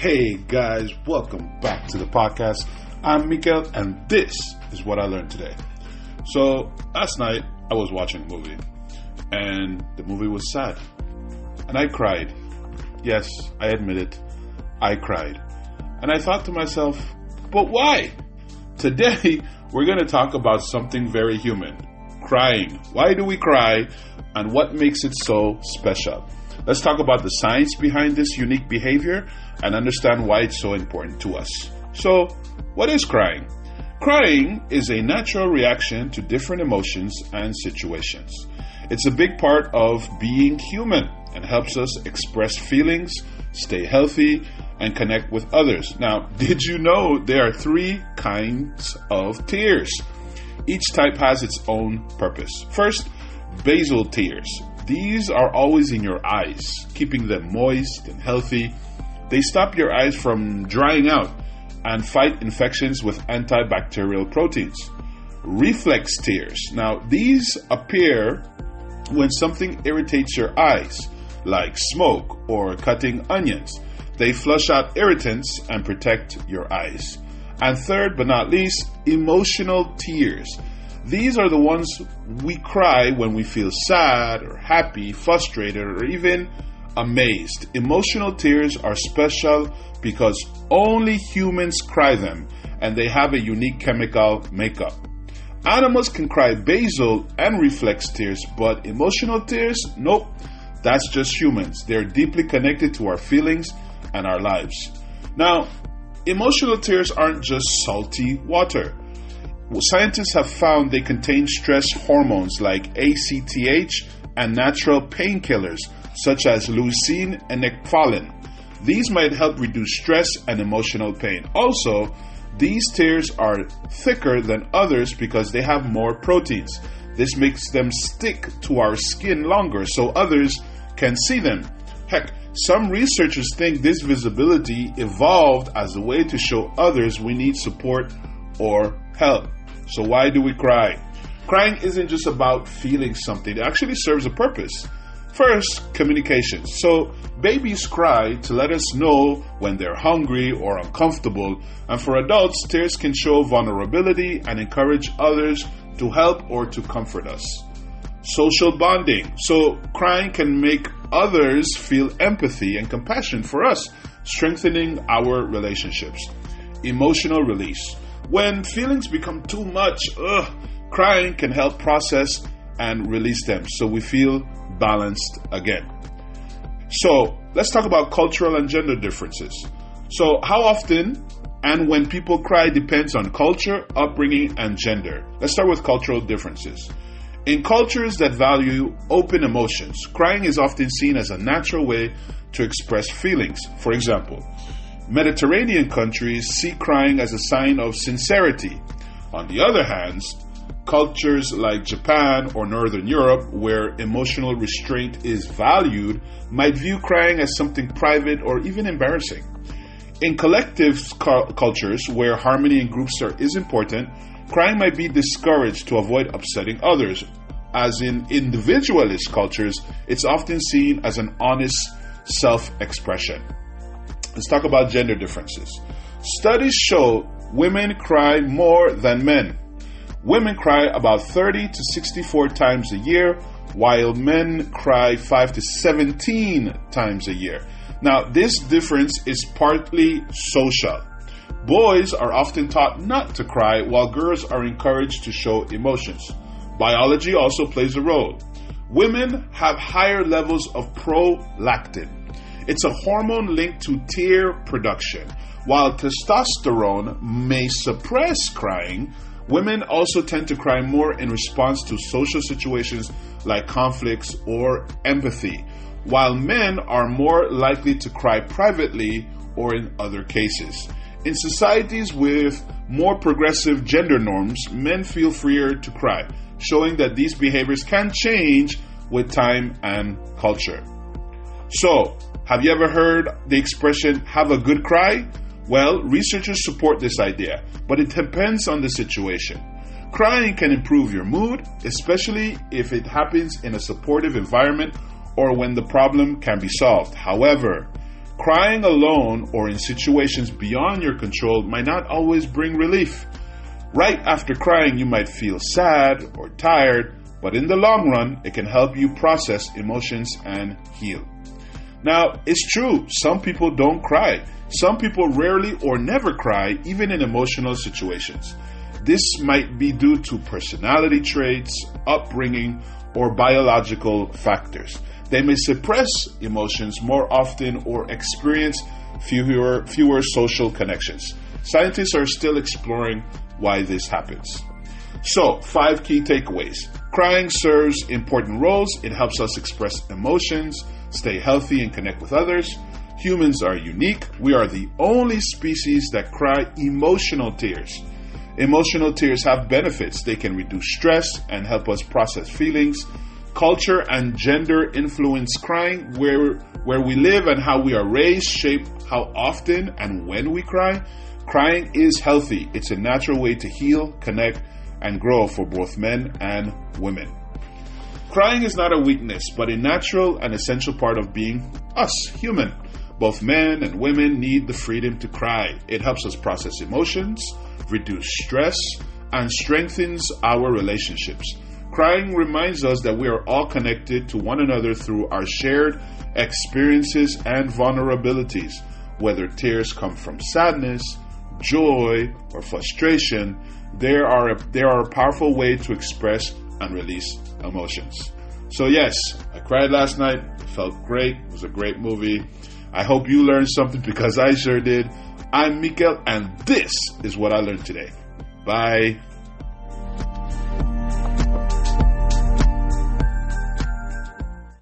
Hey guys, welcome back to the podcast. I'm Mikael, and this is what I learned today. So, last night I was watching a movie, and the movie was sad. And I cried. Yes, I admit it. I cried. And I thought to myself, but why? Today, we're going to talk about something very human. Crying. Why do we cry, and what makes it so special? Let's talk about the science behind this unique behavior and understand why it's so important to us. So, what is crying? Crying is a natural reaction to different emotions and situations. It's a big part of being human and helps us express feelings, stay healthy, and connect with others. Now, did you know there are 3 kinds of tears? Each type has its own purpose. First, basal tears. These are always in your eyes, keeping them moist and healthy. They stop your eyes from drying out and fight infections with antibacterial proteins. Reflex tears. Now, these appear when something irritates your eyes, like smoke or cutting onions. They flush out irritants and protect your eyes. And third but not least, emotional tears. These are the ones we cry when we feel sad or happy, frustrated, or even amazed. Emotional tears are special because only humans cry them, and they have a unique chemical makeup. Animals can cry basal and reflex tears, but emotional tears, nope, that's just humans. They're deeply connected to our feelings and our lives. Now, emotional tears aren't just salty water. Scientists have found they contain stress hormones like ACTH and natural painkillers such as leucine and ecphalin. These might help reduce stress and emotional pain. Also, these tears are thicker than others because they have more proteins. This makes them stick to our skin longer so others can see them. Heck, some researchers think this visibility evolved as a way to show others we need support or help. So why do we cry? Crying isn't just about feeling something. It actually serves a purpose. First, communication. So babies cry to let us know when they're hungry or uncomfortable. And for adults, tears can show vulnerability and encourage others to help or to comfort us. Social bonding. So crying can make others feel empathy and compassion for us, strengthening our relationships. Emotional release. When feelings become too much, crying can help process and release them so we feel balanced again. So let's talk about cultural and gender differences. So how often and when people cry depends on culture, upbringing, and gender. Let's start with cultural differences. In cultures that value open emotions, crying is often seen as a natural way to express feelings. For example, Mediterranean countries see crying as a sign of sincerity. On the other hand, cultures like Japan or Northern Europe, where emotional restraint is valued, might view crying as something private or even embarrassing. In collective cultures, where harmony in groups is important, crying might be discouraged to avoid upsetting others. As in individualist cultures, it's often seen as an honest self-expression. Let's talk about gender differences. Studies show women cry more than men. Women cry about 30 to 64 times a year, while men cry 5 to 17 times a year. Now, this difference is partly social. Boys are often taught not to cry, while girls are encouraged to show emotions. Biology also plays a role. Women have higher levels of prolactin. It's a hormone linked to tear production. While testosterone may suppress crying, women also tend to cry more in response to social situations like conflicts or empathy, while men are more likely to cry privately or in other cases. In societies with more progressive gender norms, men feel freer to cry, showing that these behaviors can change with time and culture. So, have you ever heard the expression, have a good cry? Well, researchers support this idea, but it depends on the situation. Crying can improve your mood, especially if it happens in a supportive environment or when the problem can be solved. However, Crying alone or in situations beyond your control might not always bring relief. Right after crying, you might feel sad or tired, but in the long run, it can help you process emotions and heal. Now, it's true, some people don't cry. Some people rarely or never cry, even in emotional situations. This might be due to personality traits, upbringing, or biological factors. They may suppress emotions more often or experience fewer social connections. Scientists are still exploring why this happens. So, 5 key takeaways. Crying serves important roles. It helps us express emotions, stay healthy, and connect with others. Humans are unique. We are the only species that cry emotional tears. Emotional tears have benefits. They can reduce stress and help us process feelings. Culture and gender influence crying. Where we live and how we are raised shape how often and when we cry. Crying is healthy. It's a natural way to heal, connect, and grow for both men and women. Crying is not a weakness, but a natural and essential part of being us, human. Both men and women need the freedom to cry. It helps us process emotions, reduce stress, and strengthens our relationships. Crying reminds us that we are all connected to one another through our shared experiences and vulnerabilities. Whether tears come from sadness, joy, or frustration, they are a powerful way to express and release emotions. So yes, I cried last night. It felt great. It was a great movie. I hope you learned something because I sure did. I'm Mikel, and this is what I learned today. Bye.